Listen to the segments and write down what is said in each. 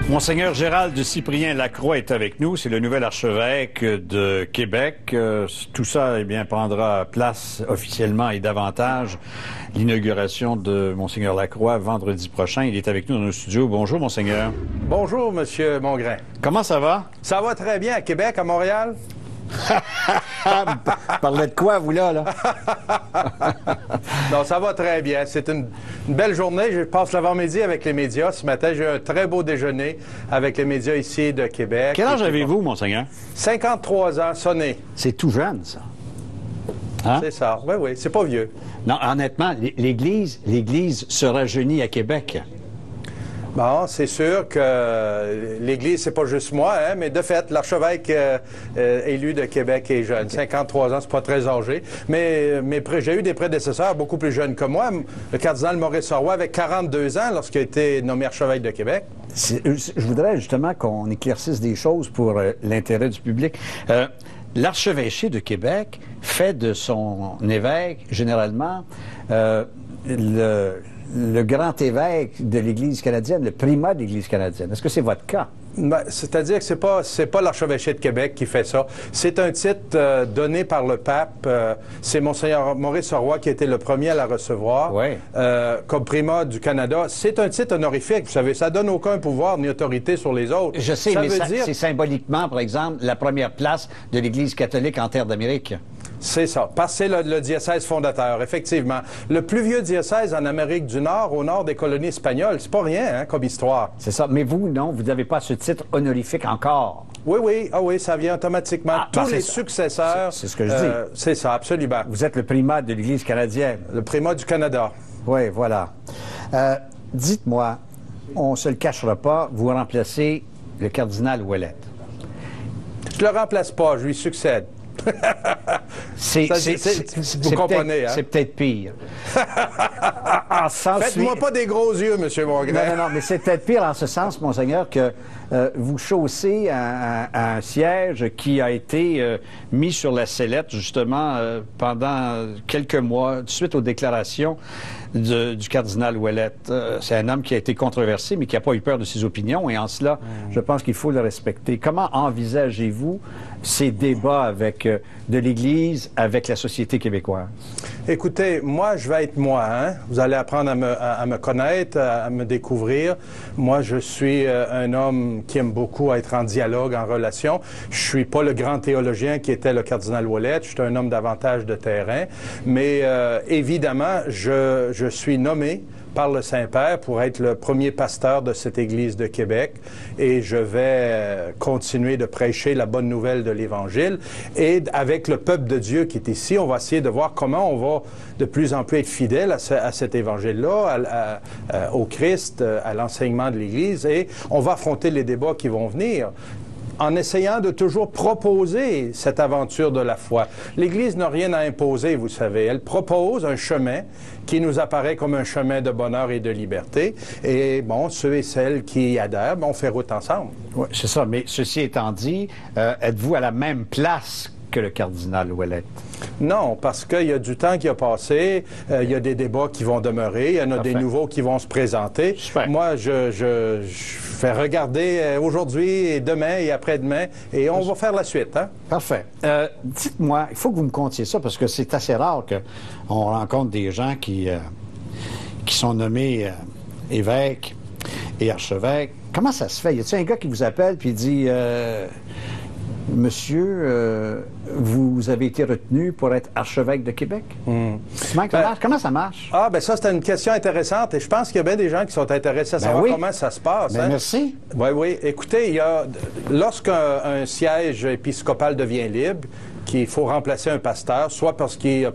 Monseigneur Gérald de Cyprien Lacroix est avec nous. C'est le nouvel archevêque de Québec. Tout ça, eh bien, prendra place officiellement et davantage l'inauguration de Monseigneur Lacroix vendredi prochain. Il est avec nous dans nos studios. Bonjour, Monseigneur. Bonjour, Monsieur Mongrain. Comment ça va? Ça va très bien à Québec, à Montréal? Parlez de quoi, vous, là? Non, ça va très bien. C'est une belle journée. Je passe l'avant-midi avec les médias. Ce matin, j'ai eu un très beau déjeuner avec les médias ici de Québec. Quel âge avez-vous, Monseigneur? 53 ans, sonné. C'est tout jeune, ça. Hein? C'est ça. Oui, oui, c'est pas vieux. Non, honnêtement, l'Église se rajeunit à Québec. Bon, c'est sûr que l'Église, c'est pas juste moi, hein, mais de fait, l'archevêque élu de Québec est jeune. 53 ans, c'est pas très âgé. Mais j'ai eu des prédécesseurs beaucoup plus jeunes que moi. Le cardinal Maurice Roy avait 42 ans lorsqu'il a été nommé archevêque de Québec. Je voudrais justement qu'on éclaircisse des choses pour l'intérêt du public. L'archevêché de Québec fait de son évêque, généralement, le grand évêque de l'Église canadienne, le primat de l'Église canadienne. Est-ce que c'est votre cas? Ben, c'est-à-dire que c'est pas l'archevêché de Québec qui fait ça. C'est un titre donné par le pape. C'est Monseigneur Maurice Roy qui a été le premier à la recevoir comme primat du Canada. C'est un titre honorifique. Vous savez, ça donne aucun pouvoir ni autorité sur les autres. Je sais, mais c'est symboliquement, par exemple, la première place de l'Église catholique en terre d'Amérique. C'est ça, parce que c'est le diocèse fondateur, effectivement. Le plus vieux diocèse en Amérique du Nord, au nord des colonies espagnoles, c'est pas rien, hein, comme histoire. C'est ça, mais vous, non, vous n'avez pas ce titre honorifique encore. Oui, oui, oui, ça vient automatiquement. Tous les successeurs... C'est ce que je dis. C'est ça, absolument. Vous êtes le primat de l'Église canadienne. Le primat du Canada. Oui, voilà. Dites-moi, on ne se le cachera pas, vous remplacez le cardinal Ouellet. Je le remplace pas, je lui succède. Vous comprenez, hein? C'est peut-être pire. Faites-moi pas des gros yeux, M. Mongrain. Non, mais c'est peut-être pire en ce sens, Monseigneur, que vous chaussez un siège qui a été mis sur la sellette, justement, pendant quelques mois, suite aux déclarations du cardinal Ouellet. C'est un homme qui a été controversé, mais qui n'a pas eu peur de ses opinions, et en cela, je pense qu'il faut le respecter. Comment envisagez-vous ces débats de l'Église avec la société québécoise? Écoutez, moi, je vais être moi. Hein? Vous allez apprendre à me connaître, à me découvrir. Moi, je suis un homme qui aime beaucoup être en dialogue, en relation. Je suis pas le grand théologien qui était le cardinal Ouellet. Je suis un homme davantage de terrain. Mais évidemment, je suis nommé par le Saint-Père pour être le premier pasteur de cette Église de Québec, et je vais continuer de prêcher la bonne nouvelle de l'Évangile. Et avec le peuple de Dieu qui est ici, on va essayer de voir comment on va de plus en plus être fidèle à cet Évangile-là, au Christ, à l'enseignement de l'Église, et on va affronter les débats qui vont venir, en essayant de toujours proposer cette aventure de la foi. L'Église n'a rien à imposer, vous savez. Elle propose un chemin qui nous apparaît comme un chemin de bonheur et de liberté. Et bon, ceux et celles qui y adhèrent, on fait route ensemble. Oui, c'est ça. Mais ceci étant dit, êtes-vous à la même place que le cardinal Ouellet? Non, parce qu'il y a du temps qui a passé, il y a des débats qui vont demeurer, il y en a des nouveaux qui vont se présenter. Super. Moi, je fais regarder aujourd'hui et demain et après-demain, et on va faire la suite. Hein? Parfait. Dites-moi, il faut que vous me contiez ça, parce que c'est assez rare qu'on rencontre des gens qui sont nommés évêques et archevêques. Comment ça se fait? Y a-t-il un gars qui vous appelle puis dit Monsieur, vous avez été retenu pour être archevêque de Québec? Comment ça marche? Ah, ben ça, c'est une question intéressante, et je pense qu'il y a bien des gens qui sont intéressés à savoir comment ça se passe. Ben, merci. Oui, oui. Écoutez, lorsqu'un siège épiscopal devient libre, qu'il faut remplacer un pasteur, soit parce qu'il a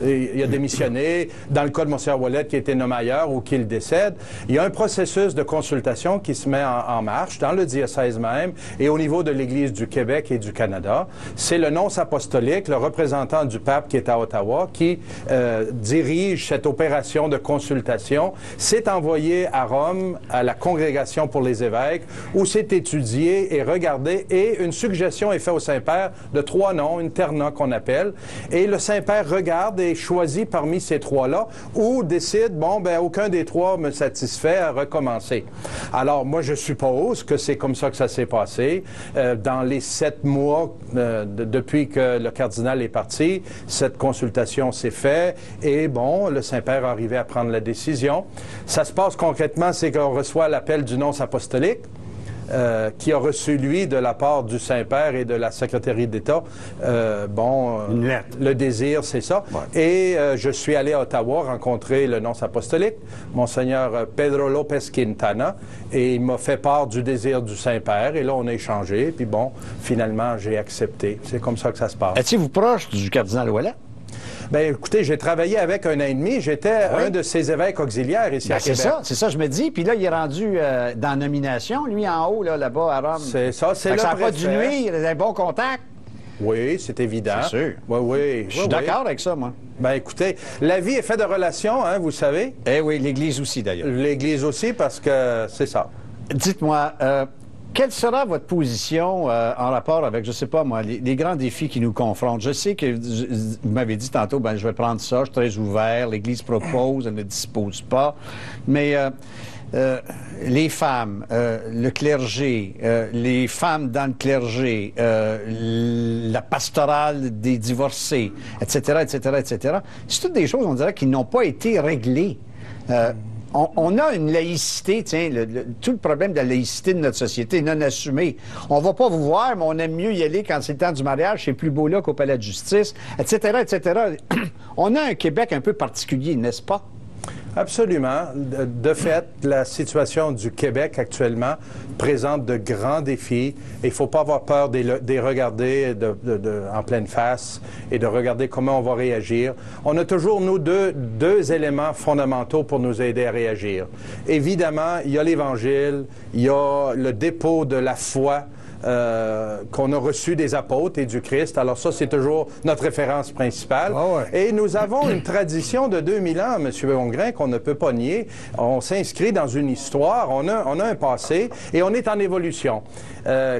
il a démissionné, dans le cas de Monseigneur Ouellet qui a été nommé ailleurs ou qu'il décède, il y a un processus de consultation qui se met en marche dans le diocèse même et au niveau de l'Église du Québec et du Canada. C'est le nonce apostolique, le représentant du pape qui est à Ottawa, qui dirige cette opération de consultation. C'est envoyé à Rome, à la Congrégation pour les évêques, où c'est étudié et regardé, et une suggestion est faite au Saint-Père de 3 noms disons, une terna qu'on appelle, et le Saint-Père regarde et choisit parmi ces trois-là, ou décide, bon, ben aucun des trois me satisfait, à recommencer. Alors, moi, je suppose que c'est comme ça que ça s'est passé. Dans les 7 mois depuis que le cardinal est parti, cette consultation s'est faite, et bon, le Saint-Père est arrivé à prendre la décision. Ça se passe concrètement, c'est qu'on reçoit l'appel du nonce apostolique, qui a reçu, lui, de la part du Saint-Père et de la Secrétaire d'État, une lettre. Le désir, c'est ça. Ouais. Et je suis allé à Ottawa rencontrer le nonce apostolique, Monseigneur Pedro Lopez Quintana, et il m'a fait part du désir du Saint-Père, et là, on a échangé, puis bon, finalement, j'ai accepté. C'est comme ça que ça se passe. Étiez-vous proche du cardinal Ouellet? Bien, écoutez, j'ai travaillé avec 1 an et demi. J'étais un de ses évêques auxiliaires ici à Québec. C'est ça, je me dis. Puis là, il est rendu dans la nomination, lui, en haut, là-bas, à Rome. C'est ça, c'est le préfet. Ça n'a pas dû nuire, il a un bon contact. Oui, c'est évident. C'est sûr. Oui. Je suis d'accord avec ça, moi. Bien, écoutez, la vie est faite de relations, hein, vous savez. Eh oui, l'Église aussi, d'ailleurs. L'Église aussi, parce que c'est ça. Dites-moi, quelle sera votre position en rapport avec, je ne sais pas moi, les grands défis qui nous confrontent? Je sais que vous m'avez dit tantôt, ben je vais prendre ça, je suis très ouvert, l'Église propose, elle ne dispose pas. Mais les femmes, le clergé, les femmes dans le clergé, la pastorale des divorcés, etc., c'est toutes des choses, on dirait, qui n'ont pas été réglées. On a une laïcité, tiens, tout le problème de la laïcité de notre société non assumée. On va pas vous voir, mais on aime mieux y aller quand c'est le temps du mariage, c'est plus beau là qu'au palais de justice, etc., etc. On a un Québec un peu particulier, n'est-ce pas? Absolument. De fait, la situation du Québec actuellement présente de grands défis et il ne faut pas avoir peur de les regarder en pleine face et de regarder comment on va réagir. On a toujours, nous, deux éléments fondamentaux pour nous aider à réagir. Évidemment, il y a l'Évangile, il y a le dépôt de la foi qu'on a reçu des apôtres et du Christ. Alors ça, c'est toujours notre référence principale. Ah ouais. Et nous avons une tradition de 2000 ans, M. Hongrin, qu'on ne peut pas nier. On s'inscrit dans une histoire, on a un passé et on est en évolution.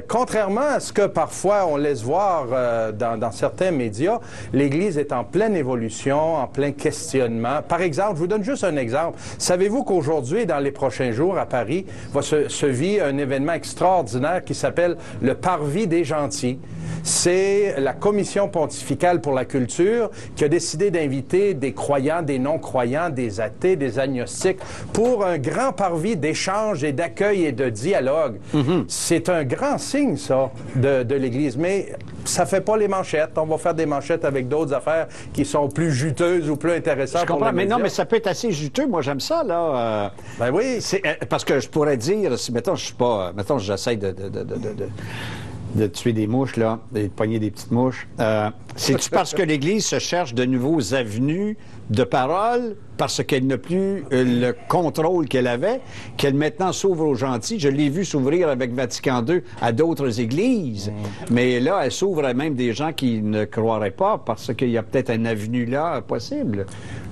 Contrairement à ce que parfois on laisse voir dans certains médias, l'Église est en pleine évolution, en plein questionnement. Par exemple, je vous donne juste un exemple. Savez-vous qu'aujourd'hui, dans les prochains jours, à Paris, va se vit un événement extraordinaire qui s'appelle le Parvis des Gentils. C'est la Commission pontificale pour la culture qui a décidé d'inviter des croyants, des non-croyants, des athées, des agnostiques pour un grand parvis d'échange et d'accueil et de dialogue. Mm-hmm. C'est un grand signe, ça, de l'Église. Mais ça fait pas les manchettes. On va faire des manchettes avec d'autres affaires qui sont plus juteuses ou plus intéressantes. Je comprends, mais non, mais ça peut être assez juteux. Moi, j'aime ça, là. Ben oui. Parce que je pourrais dire, si, mettons, je suis pas... Mettons, j'essaie de tuer des mouches, là, et de pogner des petites mouches. C'est-tu parce que l'Église se cherche de nouveaux avenues de parole, parce qu'elle n'a plus le contrôle qu'elle avait, qu'elle maintenant s'ouvre aux gentils? Je l'ai vu s'ouvrir avec Vatican II à d'autres églises, mais là, elle s'ouvre à même des gens qui ne croiraient pas, parce qu'il y a peut-être un avenue là possible.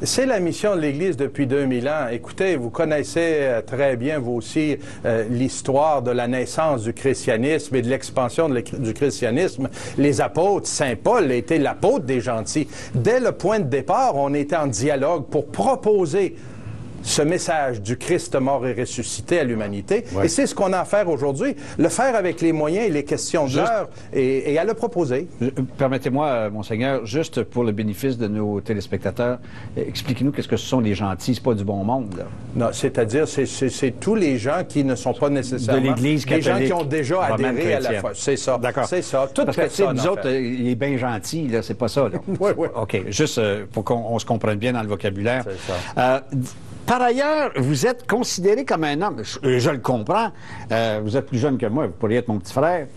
C'est la mission de l'Église depuis 2000 ans. Écoutez, vous connaissez très bien, vous aussi, l'histoire de la naissance du christianisme et de l'expansion du christianisme. Les apôtres, Saint Paul était l'apôtre des gentils. Dès le point de départ, on était en dialogue pour proposer ce message du Christ mort et ressuscité à l'humanité. Ouais. Et c'est ce qu'on a à faire aujourd'hui, le faire avec les moyens et les questions de l'heure et à le proposer. Permettez-moi, Monseigneur, juste pour le bénéfice de nos téléspectateurs, expliquez-nous qu'est-ce que ce sont les gentils, c'est pas du bon monde, là. Non, c'est-à-dire, c'est tous les gens qui ne sont pas nécessairement... De l'Église catholique. Les gens qui ont déjà adhéré à la foi. C'est ça. D'accord. C'est ça. Toute Parce personne, que, nous autres, il est bien gentil, là, c'est pas ça, là. Oui, oui. OK, juste pour qu'on se comprenne bien dans le vocabulaire. C'est ça. Par ailleurs, vous êtes considéré comme un homme, je le comprends, vous êtes plus jeune que moi, vous pourriez être mon petit frère.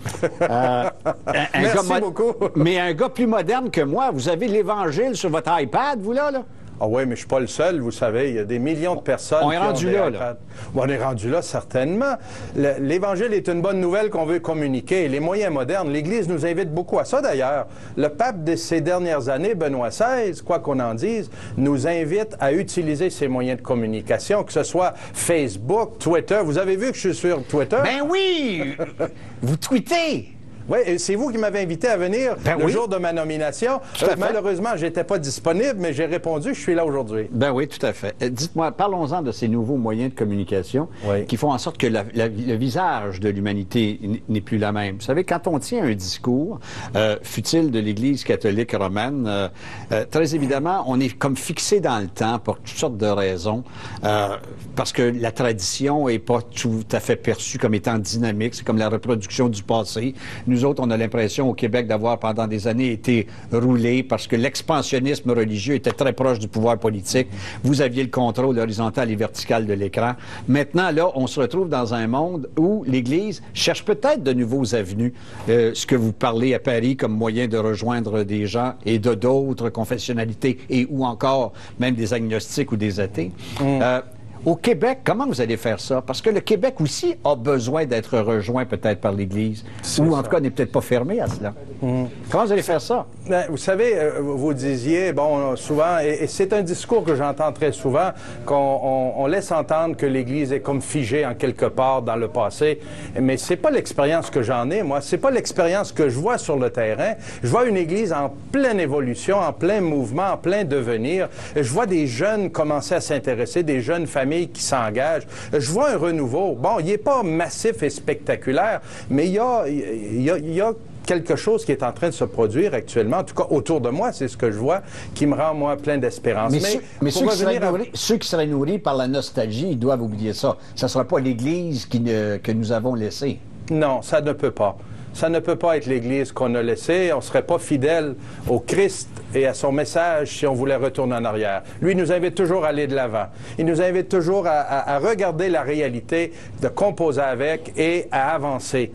Merci beaucoup. Mais un gars plus moderne que moi, vous avez l'Évangile sur votre iPad, vous là? Ah oui, mais je suis pas le seul, vous savez, il y a des millions de personnes qui ont des iPads. Là. Bon, on est rendu là, certainement. L'Évangile est une bonne nouvelle qu'on veut communiquer. Les moyens modernes, l'Église nous invite beaucoup à ça, d'ailleurs. Le pape de ces dernières années, Benoît XVI, quoi qu'on en dise, nous invite à utiliser ces moyens de communication, que ce soit Facebook, Twitter. Vous avez vu que je suis sur Twitter? Ben oui! Vous tweetez! Oui, et c'est vous qui m'avez invité à venir le jour de ma nomination. Malheureusement, je n'étais pas disponible, mais j'ai répondu, je suis là aujourd'hui. Ben oui, tout à fait. Dites-moi, parlons-en de ces nouveaux moyens de communication qui font en sorte que le visage de l'humanité n'est plus la même. Vous savez, quand on tient un discours, fût-il de l'Église catholique romaine, très évidemment, on est comme fixé dans le temps pour toutes sortes de raisons, parce que la tradition n'est pas tout à fait perçue comme étant dynamique. C'est comme la reproduction du passé. Nous autres, on a l'impression au Québec d'avoir pendant des années été roulés parce que l'expansionnisme religieux était très proche du pouvoir politique. Vous aviez le contrôle horizontal et vertical de l'écran. Maintenant, là, on se retrouve dans un monde où l'Église cherche peut-être de nouveaux avenues. Ce que vous parlez à Paris comme moyen de rejoindre des gens et de d'autres confessionnalités et ou encore même des agnostiques ou des athées. Au Québec, comment vous allez faire ça? Parce que le Québec aussi a besoin d'être rejoint peut-être par l'Église. Ou en tout cas, n'est peut-être pas fermé à cela. Comment vous allez faire ça? Bien, vous savez, vous disiez, bon, souvent, et c'est un discours que j'entends très souvent, qu'on laisse entendre que l'Église est comme figée en quelque part dans le passé. Mais c'est pas l'expérience que j'en ai, moi. C'est pas l'expérience que je vois sur le terrain. Je vois une Église en pleine évolution, en plein mouvement, en plein devenir. Je vois des jeunes commencer à s'intéresser, des jeunes familles qui s'engagent. Je vois un renouveau. Bon, il n'est pas massif et spectaculaire, mais il y a quelque chose qui est en train de se produire actuellement, en tout cas autour de moi, c'est ce que je vois, qui me rend, moi, plein d'espérance. Mais ceux qui seraient nourris par la nostalgie, ils doivent oublier ça. Ça ne sera pas l'Église que nous avons laissée. Non, ça ne peut pas. Ça ne peut pas être l'Église qu'on a laissée. On ne serait pas fidèle au Christ et à son message si on voulait retourner en arrière. Lui, il nous invite toujours à aller de l'avant. Il nous invite toujours à regarder la réalité, de composer avec et à avancer,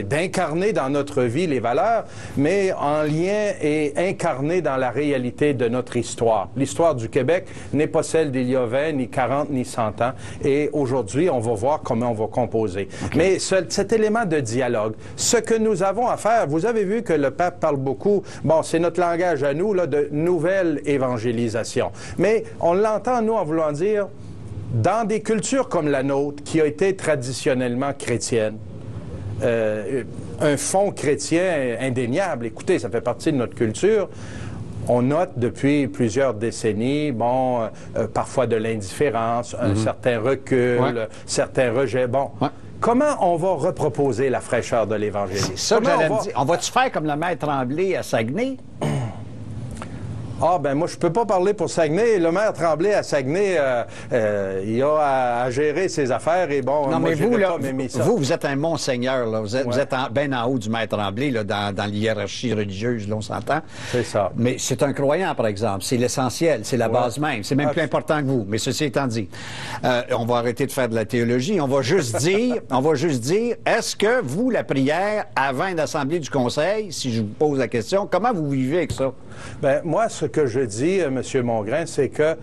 d'incarner dans notre vie les valeurs, mais en lien et incarné dans la réalité de notre histoire. L'histoire du Québec n'est pas celle d'il y a 20, ni 40, ni 100 ans. Et aujourd'hui, on va voir comment on va composer. Okay. Mais cet élément de dialogue, ce que nous avons à faire, vous avez vu que le pape parle beaucoup, bon, c'est notre langage à nous, là, de nouvelle évangélisation. Mais on l'entend, nous, en voulant dire, dans des cultures comme la nôtre, qui a été traditionnellement chrétienne, un fond chrétien indéniable. Écoutez, ça fait partie de notre culture. On note depuis plusieurs décennies, bon, parfois de l'indifférence, un certain recul, certains rejets. Bon, comment on va reproposer la fraîcheur de l'Évangile? C'est ça que j'allais me dire. On va-tu faire comme le maire Tremblay à Saguenay? Ah, ben moi, je peux pas parler pour Saguenay. Le maire Tremblay à Saguenay, il a à gérer ses affaires et bon, non, moi, mais vous, là, vous êtes un monseigneur, là. Vous êtes bien en haut du maire Tremblay, là, dans l'hiérarchie religieuse, là, on s'entend. C'est ça. Mais c'est un croyant, par exemple. C'est l'essentiel, c'est la base même. C'est même plus important que vous. Mais ceci étant dit, on va arrêter de faire de la théologie. On va juste dire, est-ce que vous, la prière, avant une assemblée du Conseil, si je vous pose la question, comment vous vivez avec ça? Ben moi, ce que je dis, M. Mongrain, c'est que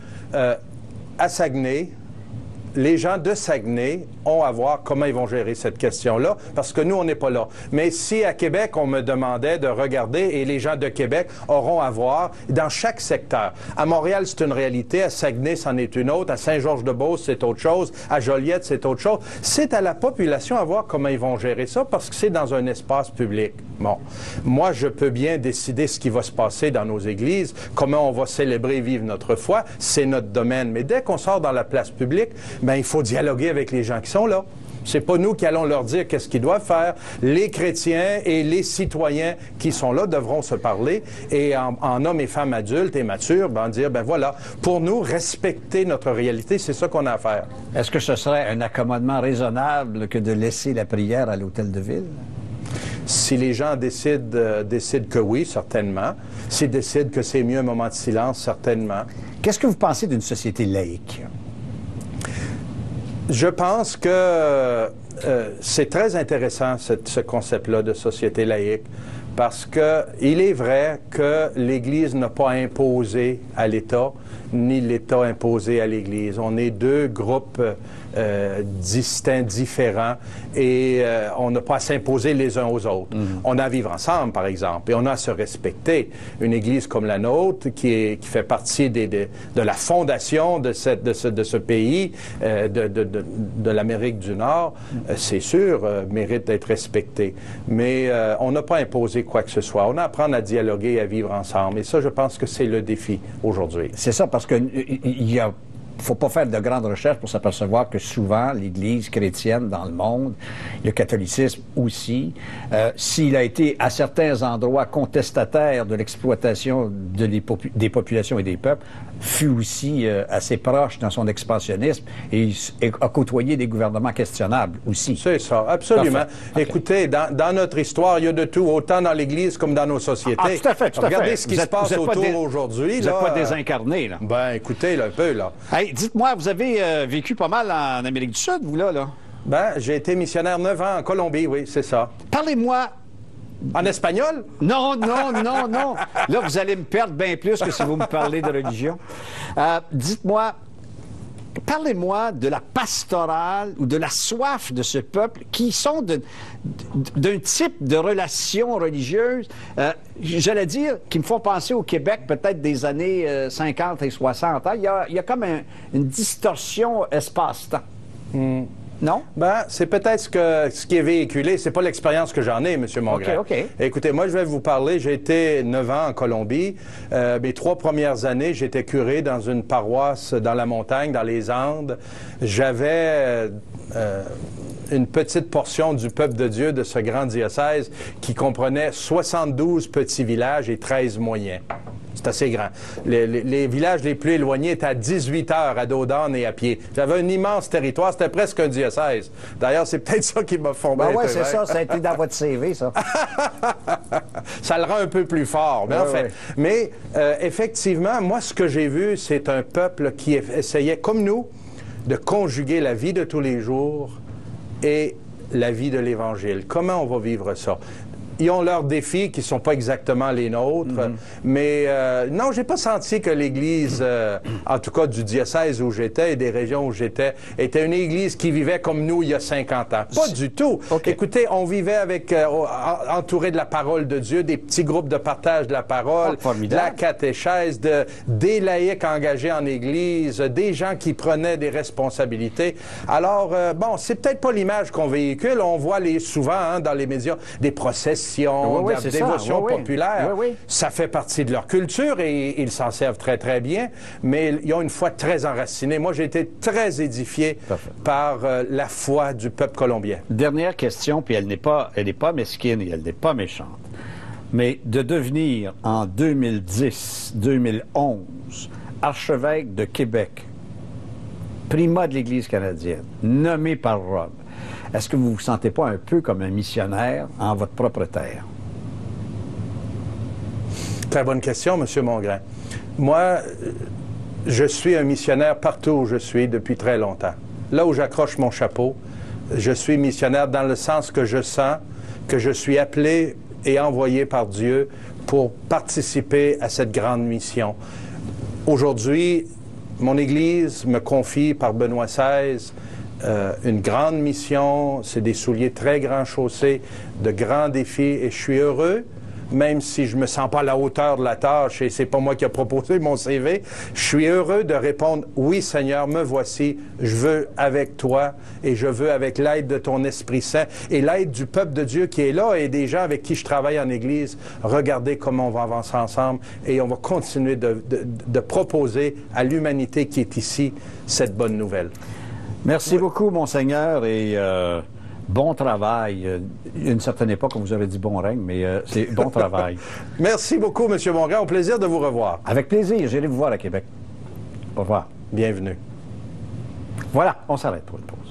à Saguenay, les gens de Saguenay ont à voir comment ils vont gérer cette question-là, parce que nous, on n'est pas là. Mais si à Québec, on me demandait de regarder, et les gens de Québec auront à voir dans chaque secteur. À Montréal, c'est une réalité. À Saguenay, c'en est une autre. À Saint-Georges-de-Beauce, c'est autre chose. À Joliette, c'est autre chose. C'est à la population à voir comment ils vont gérer ça, parce que c'est dans un espace public. Bon. Moi, je peux bien décider ce qui va se passer dans nos églises, comment on va célébrer et vivre notre foi. C'est notre domaine. Mais dès qu'on sort dans la place publique, ben, il faut dialoguer avec les gens qui sont là. C'est pas nous qui allons leur dire qu'est-ce qu'ils doivent faire. Les chrétiens et les citoyens qui sont là devront se parler et en hommes et femmes adultes et matures, ben, dire, ben voilà, pour nous, respecter notre réalité, c'est ça qu'on a à faire. Est-ce que ce serait un accommodement raisonnable que de laisser la prière à l'hôtel de ville? Si les gens décident que oui, certainement. S'ils décident que c'est mieux un moment de silence, certainement. Qu'est-ce que vous pensez d'une société laïque? Je pense que c'est très intéressant, ce concept-là de société laïque, parce que il est vrai que l'Église n'a pas imposé à l'État, ni l'État imposé à l'Église. On est deux groupes distincts, différents, et on n'a pas à s'imposer les uns aux autres. On a à vivre ensemble, par exemple, et on a à se respecter. Une Église comme la nôtre, qui fait partie de la fondation de ce pays, de l'Amérique du Nord, c'est sûr, mérite d'être respectée. Mais on n'a pas imposé quoi que ce soit. On a à apprendre à dialoguer et à vivre ensemble. Et ça, je pense que c'est le défi aujourd'hui. C'est ça, parce qu'il y a... faut pas faire de grandes recherches pour s'apercevoir que souvent, l'Église chrétienne dans le monde, le catholicisme aussi, s'il a été à certains endroits contestataire de l'exploitation des populations et des peuples, fut aussi assez proche dans son expansionnisme et a côtoyé des gouvernements questionnables aussi. C'est ça, absolument. Okay. Écoutez, dans notre histoire, il y a de tout, autant dans l'Église comme dans nos sociétés. Ah, tout à fait, tout à fait. Regardez ce qui se passe autour aujourd'hui. Vous n'êtes pas désincarné, là. Ben, écoutez, là, un peu, là. Hey, dites-moi, vous avez vécu pas mal en Amérique du Sud, vous, là? Ben, j'ai été missionnaire 9 ans en Colombie, oui, c'est ça. Parlez-moi... En espagnol? Non. Là, vous allez me perdre bien plus que si vous me parlez de religion. Dites-moi, parlez-moi de la pastorale ou de la soif de ce peuple qui sont d'un type de relation religieuse, j'allais dire, qui me font penser au Québec peut-être des années 50 et 60. Hein? Il y a comme une distorsion espace-temps. Non? Ben, c'est peut-être ce qui est véhiculé. C'est pas l'expérience que j'en ai, M. Mongrain. OK. Écoutez, moi, je vais vous parler. J'ai été 9 ans en Colombie. Mes 3 premières années, j'étais curé dans une paroisse dans la montagne, dans les Andes. J'avais une petite portion du peuple de Dieu de ce grand diocèse qui comprenait 72 petits villages et 13 moyens. C'est assez grand. Les villages les plus éloignés étaient à 18 heures à dos d'âne et à pied. J'avais un immense territoire. C'était presque un diocèse. D'ailleurs, c'est peut-être ça qui m'a formé. Ben oui, c'est ça. Ça a été dans votre CV, ça. Ça le rend un peu plus fort. Mais Mais effectivement, moi, ce que j'ai vu, c'est un peuple qui essayait, comme nous, de conjuguer la vie de tous les jours et la vie de l'Évangile. Comment on va vivre ça? Ils ont leurs défis qui ne sont pas exactement les nôtres, mais non, j'ai pas senti que l'Église, en tout cas du diocèse où j'étais et des régions où j'étais, était une Église qui vivait comme nous il y a 50 ans. Pas du tout. Okay. Écoutez, on vivait avec, entouré de la parole de Dieu, des petits groupes de partage de la parole, de la catéchèse, des laïcs engagés en Église, des gens qui prenaient des responsabilités. Alors, bon, c'est peut-être pas l'image qu'on véhicule. On voit souvent dans les médias des processions, de la dévotion populaire. Ça fait partie de leur culture et ils s'en servent très, très bien, mais ils ont une foi très enracinée. Moi, j'ai été très édifié par la foi du peuple colombien. Dernière question, puis elle n'est pas mesquine et elle n'est pas méchante, mais de devenir en 2010-2011 archevêque de Québec, primat de l'Église canadienne, nommé par Rome, est-ce que vous ne vous sentez pas un peu comme un missionnaire en votre propre terre? Très bonne question, M. Mongrain. Moi, je suis un missionnaire partout où je suis depuis très longtemps. Là où j'accroche mon chapeau, je suis missionnaire dans le sens que je sens que je suis appelé et envoyé par Dieu pour participer à cette grande mission. Aujourd'hui, mon Église me confie par Benoît XVI une grande mission, c'est des souliers très grands chaussés, de grands défis, et je suis heureux, même si je me sens pas à la hauteur de la tâche et c'est pas moi qui ai proposé mon CV, je suis heureux de répondre « Oui, Seigneur, me voici, je veux avec toi et je veux avec l'aide de ton Esprit Saint et l'aide du peuple de Dieu qui est là et des gens avec qui je travaille en Église, regardez comment on va avancer ensemble et on va continuer de proposer à l'humanité qui est ici cette bonne nouvelle. » Merci beaucoup, Monseigneur, et bon travail. Une certaine époque, on vous aurait dit bon règne, mais c'est bon travail. Merci beaucoup, M. Mongrain. Au plaisir de vous revoir. Avec plaisir. J'irai vous voir à Québec. Au revoir. Bienvenue. Voilà, on s'arrête pour une pause.